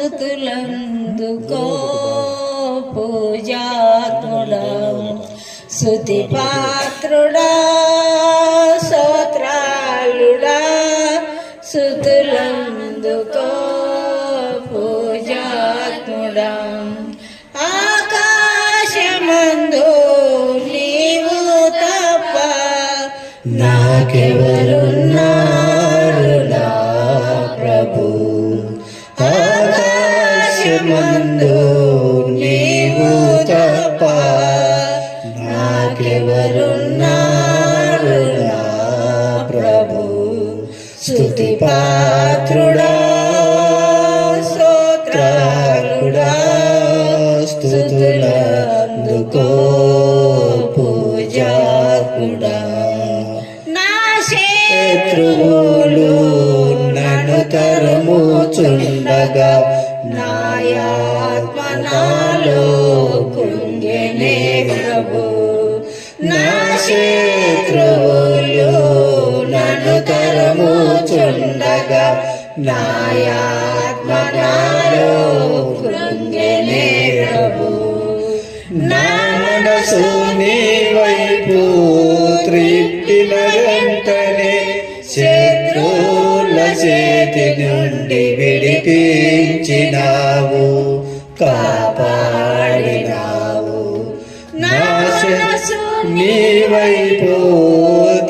స్తుతులందుకో పూజాత్ముడా స్తుతి పాత్రుడా స్తోత్రాలుడా స్తుతులందుకో పూజాత్ముడా ఆకాశమందు నీవు తప్ప నాకెవరున్నారు నా ప్రభు ఆకాశమందు నీవు తప్ప నాకెవరున్నారు నా ప్రభు స్తుతి పాత్రుడా స్తోత్రాలుడా స్తుతులందుకో పూజాత్ముడా నా శత్రువులు నన్ను తరుముచుండగా నాయాత్మ నాలో కృంగెనే ప్రభు నా శత్రువులు నన్ను తరుముచుండగా నాయాత్మ నాలో కృంగెనే ప్రభు నా మనసు నీ వైపు త్రిప్పిన వెంటనే శత్రువుల చేతి నుండి విడిపించినావు కాపాడినావు నా మనసు నీ వైపు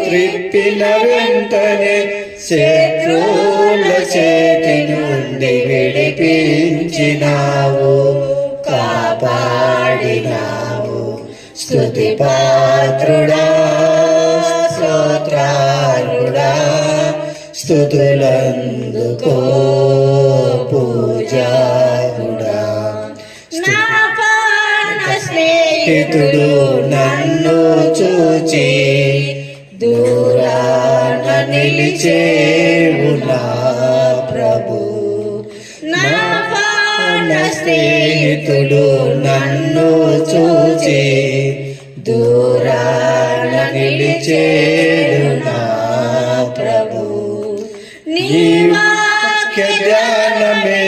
త్రిప్పిన వెంటనే శత్రువుల చేతి నుండి విడిపించినావు కాపాడినావు స్తుతి పాత్రుడా స్తోత్రాలుడా స్తుతులందుకో పూజారుడా నా ప్రాణ స్నేహితుడు నన్ను చూచి దూరాన నిలిచేవు నా ప్రభు నా ప్రాణ స్నేహితుడు నన్ను చూచి దూరాన నిలిచేవు నా ప్రభు నీ వాక్య జ్ఞానమే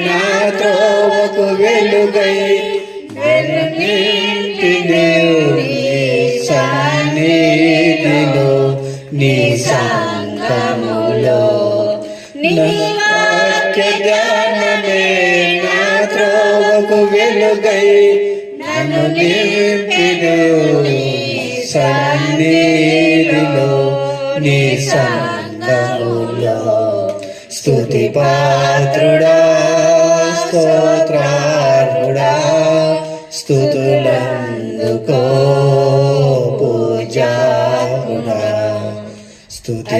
నా త్రోవకు వెలుగై సన్నిధిలో నీ సంగములో నీ వాక్య జ్ఞానమే నా త్రోవకు వెలుగై నన్ను నింపిను సన్నిధిలో నీ సంగములో స్తుతి పాత్రుడా స్తోత్రాలుడా స్తుతులందుకో పూజారుడా స్తుతి